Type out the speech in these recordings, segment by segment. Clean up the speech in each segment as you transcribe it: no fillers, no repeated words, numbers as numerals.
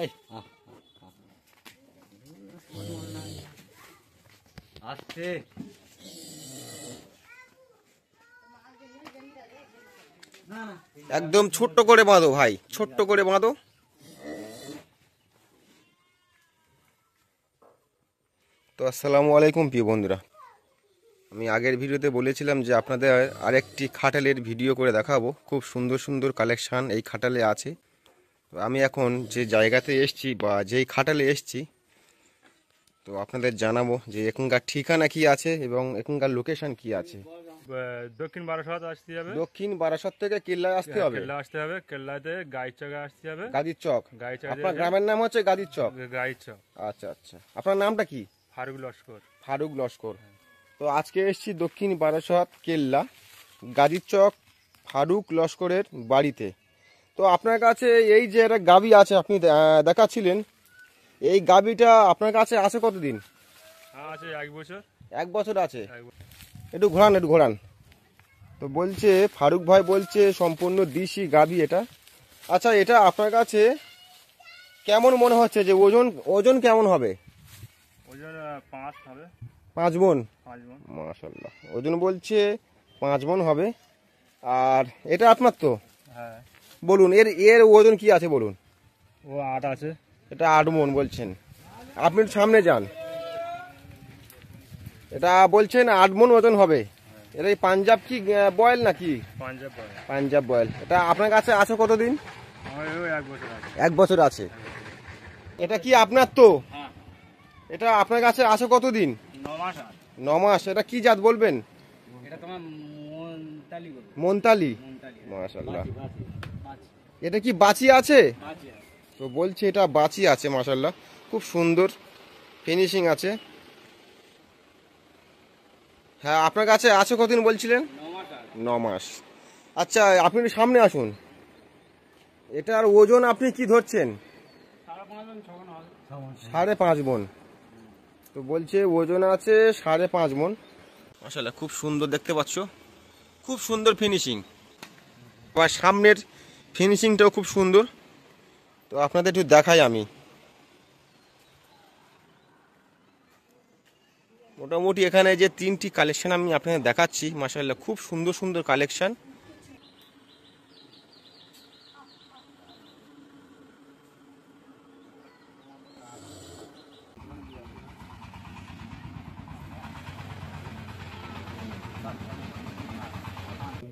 এই আসছে একদম ছোট্ট করে বাঁধো ভাই, ছোট্ট করে বাঁধো। তো আসসালামু আলাইকুম প্রিয় বন্ধুরা, আমি আগের ভিডিওতে বলেছিলাম যে আপনাদের আরেকটি খাটালের ভিডিও করে দেখাবো। খুব সুন্দর সুন্দর কালেকশান এই খাটালে আছে। তো আমি এখন যে জায়গাতে এসছি বা যেই খাটালে এসছি, তো আপনাদের জানাবো যে এখানকার ঠিকানা কি আছে এবং এখানকার লোকেশন কি আছে। দক্ষিণ বারাসাত আসতে হবে। দক্ষিণ বারাসাত থেকে কেল্লায় আসতে হবে। কেল্লা আসতে হবে, কেল্লাতে গাইর চকে আসতে হবে। গাদির চক। গাইর চক, আপনার গ্রামের নাম হচ্ছে গাদির চক? গাইর চক। আচ্ছা আচ্ছা, আপনার নামটা কি? ফারুক লস্কর। ফারুক লস্কর। তো আজকে এসেছি দক্ষিণ বারাসাত কেল্লা গাদির চক ফারুক লস্করের বাড়িতে। তো আপনার কাছে এই যে একটা গাবি আছে আপনি দেখাচ্ছিলেন, এই গাবিটা আপনার কাছে আছে কতদিন? আছে 1 বছর। 1 বছর আছে। একটু ঘোরান, একটু ঘোরান। তো বলছে ফারুক ভাই বলছে সম্পূর্ণ দেশি গাবি এটা। আচ্ছা, এটা আপনার কাছে কেমন মনে হচ্ছে যে ওজন কেমন হবে? ওজন 5 হবে। 5 মণ? 5 মণ। মাশাআল্লাহ, ওজন বলছে 5 মণ হবে। আর এটা আপনার তো? হ্যাঁ। বলুন এর ওজন কি আছে বলুন। ও 8 আছে। এটা 8 মণ বলছেন। আপনি সামনে যান। এটা বলছেন 8 মণ ওজন হবে। এটা এই পাঞ্জাব কি বয়েল নাকি? পাঞ্জাব বয়েল। পাঞ্জাব বয়েল। এটা আপনার কাছে আছে কতদিন? আমার 1 বছর আছে। 1 বছর আছে। এটা কি আপনার তো? হ্যাঁ। এটা আপনার কাছে আছে কতদিন? 9 মাস। 9 মাস। এটা কি জাত বলবেন? এটা তোমার মনতালি বলে। মনতালি। মাশাআল্লাহ। এটা কি বাচি আছে? বাচি। তো বলছে এটা বাচি আছে। মাশাআল্লাহ, খুব সুন্দর ফিনিশিং আছে। হ্যাঁ, আপনার কাছে আছে কতদিন বলছিলেন? 9 মাস। আচ্ছা, আপনি সামনে আসুন। এটার ওজন আপনি কি ধরছেন? 5.5 মণ। তো বলছে ওজন আছে 5.5 মণ। মাশাআল্লাহ, খুব সুন্দর দেখতে পাচ্ছ, খুব সুন্দর ফিনিশিং। আর সামনের ফিনিশিংটাও খুব সুন্দর। তো আপনাদের একটু দেখাই আমি। মোটামুটি এখানে যে 3টি কালেকশন আমি আপনাদের দেখাচ্ছি, মাশাআল্লাহ খুব সুন্দর সুন্দর কালেকশন।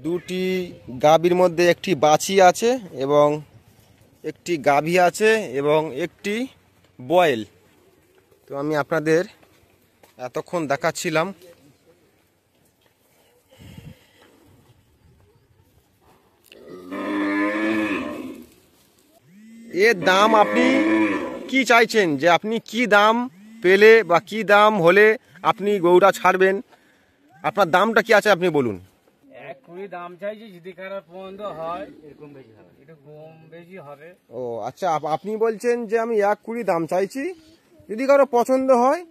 দুটি গাভীর মধ্যে একটি বাছি আছে এবং একটি গাভী আছে এবং একটি বয়েল। তো আমি আপনাদের এতক্ষণ দেখাচ্ছিলাম। এর দাম আপনি কি চাইছেন, যে আপনি কি দাম পেলে বা কি দাম হলে আপনি গরুটা ছাড়বেন? আপনার দামটা কি আছে আপনি বলুন। 1.20 দাম চাইছি, যদি খারাপ পছন্দ হয় এরকম বেশি হবে, একটু কম বেশি হবে। ও আচ্ছা, আপনি বলছেন যে আমি 1.20 দাম চাইছি, যদি কারো পছন্দ হয়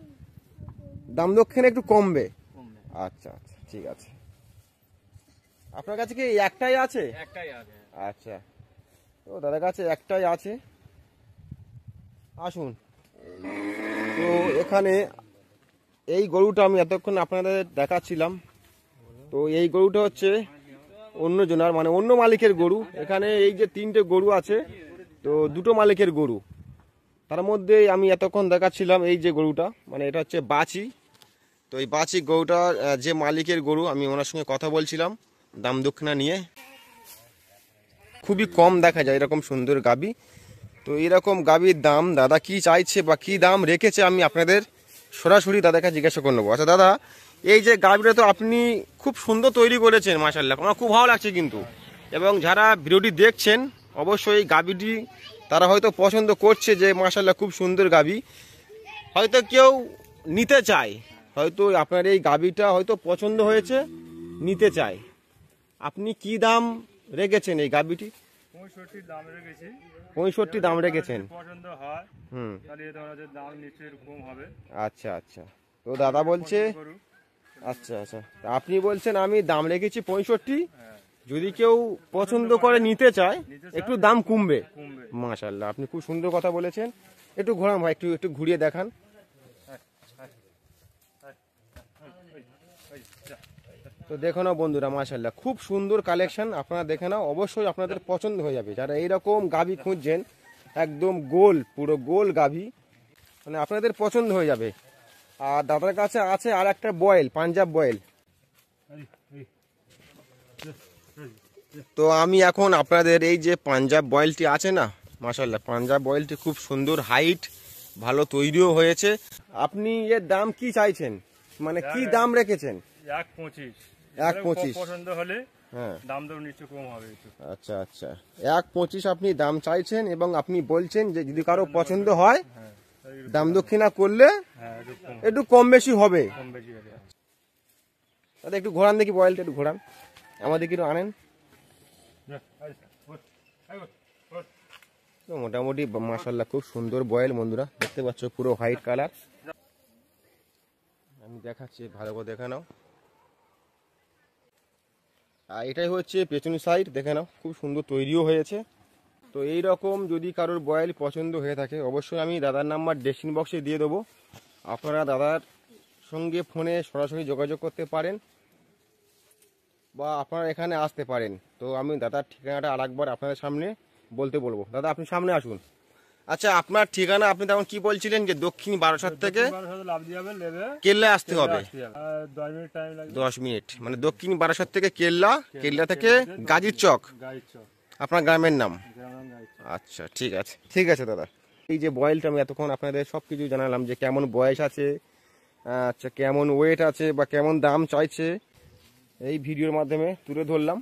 দাম দক্ষিণে একটু কমবে। আচ্ছা আচ্ছা, ঠিক আছে। আপনার কাছে কি একটাই আছে? একটাই আছে। আচ্ছা, তো দাদার কাছে একটাই আছে। আসুন। তো এখানে এই গরুটা আমি এতক্ষণ আপনাদের দেখাচ্ছিলাম। তো এই গরুটা হচ্ছে অন্য জনার, মানে অন্য মালিকের গরু। এখানে এই যে 3টে গরু আছে, তো 2টো মালিকের গরু। তার মধ্যে আমি এতক্ষণ দেখাচ্ছিলাম এই যে গরুটা, মানে এটা হচ্ছে বাচি। তো এই বাচি গরুটা যে মালিকের গরু, আমি ওনার সঙ্গে কথা বলছিলাম দাম দক্ষিণা নিয়ে। খুবই কম দেখা যায় এরকম সুন্দর গাবি। তো এরকম গাবির দাম দাদা কি চাইছে বা কি দাম রেখেছে আমি আপনাদের সরাসরি দাদাকে জিজ্ঞাসা করে নেবো। আচ্ছা দাদা, এই যে গাবিটা তো আপনি খুব সুন্দর তৈরি করেছেন, মাশাআল্লাহ, আমার খুব ভালো লাগছে কিন্তু। এবং যারা ভিডিওটি দেখছেন অবশ্যই এই গাবিটি তারা হয়তো পছন্দ করছে যে মাশাআল্লাহ খুব সুন্দর গাবি। হয়তো কেউ নিতে চায়, হয়তো আপনার এই গাবিটা হয়তো পছন্দ হয়েছে, নিতে চায়। আপনি কি দাম রেখেছেন এই গাবিটি? 65 দাম রেখেছি। 65 দাম রেখেছেন। পছন্দ হয় তাহলে ধরো দাম নিশ্চয়ই কম হবে। আচ্ছা আচ্ছা, তো দাদা বলছে, আচ্ছা আচ্ছা, আপনি বলছেন আমি দাম রেখেছি 65, যদি কেউ পছন্দ করে নিতে চায় একটু দাম কমবে। কমবে। মাশাআল্লাহ, আপনি খুব সুন্দর কথা বলেছেন। একটু ঘোরান ভাই, একটু একটু ঘুরিয়ে দেখান। তো দেখো না বন্ধুরা, মাশাআল্লাহ খুব সুন্দর কালেকশন, আপনারা দেখে নাও, অবশ্যই আপনাদের পছন্দ হয়ে যাবে। যারা এইরকম গাভী খুঁজছেন, একদম গোল, পুরো গোল গাভী, মানে আপনাদের পছন্দ হয়ে যাবে। আর দাদার কাছে আছে আর একটা বয়েল, পাঞ্জাব বয়েল। তো আমি এখন আপনাদের এই যে পাঞ্জাব বয়েলটি আছে না, মাশাআল্লাহ পাঞ্জাব বয়েলটি খুব সুন্দর, হাইট ভালো, তৈরিও হয়েছে। আপনি এর দাম কি চাইছেন, মানে কি দাম রেখেছেন? 1.25। 1.25 পছন্দ হলে হ্যাঁ, দাম দর নিশ্চয় কম হবে একটু। আচ্ছা আচ্ছা, 1.25 আপনি দাম চাইছেন, এবং আপনি বলছেন যে যদি কারো পছন্দ হয় হ্যাঁ, দাম দক্ষিণা করলে হ্যাঁ একটু কম বেশি হবে। কম বেশি হবে। দাদা একটু ঘোরান দেখি বয়েলটা, একটু ঘোরান আমাদের, একটু আনেন। তো মোটামুটি মাশাআল্লাহ খুব সুন্দর বয়েল বন্ধুরা, দেখতে পাচ্ছ পুরো হোয়াইট কালার। আমি দেখাচ্ছি, ভালো করে দেখে নাও। আর এটাই হচ্ছে পেছন সাইড, দেখে নাও খুব সুন্দর তৈরিও হয়েছে। তো এই রকম যদি কারোর বয়েল পছন্দ হয়ে থাকে, অবশ্যই আমি দাদার নাম্বার ডেসক্রিপশন বক্সে দিয়ে দেবো, আপনারা দাদার সঙ্গে ফোনে সরাসরি যোগাযোগ করতে পারেন, বা আপনারা এখানে আসতে পারেন। তো আমি দাদার ঠিকানাটা আরেকবার আপনাদের সামনে বলতে বলবো। দাদা আপনি সামনে আসুন। আচ্ছা, আপনার ঠিকানা আপনি তখন কি বলছিলেন যে দক্ষিণ বারাসাত থেকে কেল্লায় আসতে হবে? 10 মিনিট টাইম লাগবে। 10 মিনিট, মানে দক্ষিণ বারাসাত থেকে কেল্লা, কেল্লা থেকে গাজীর চক গাড়ির চক, আপনার গ্রামের নাম? গ্রামের গাড়ির চক। আচ্ছা ঠিক আছে, ঠিক আছে দাদা। এই যে বয়েলটা আমি এতক্ষণ আপনাদের সব কিছু জানালাম, যে কেমন বয়স আছে, আচ্ছা কেমন ওয়েট আছে, বা কেমন দাম চাইছে, এই ভিডিওর মাধ্যমে তুলে ধরলাম।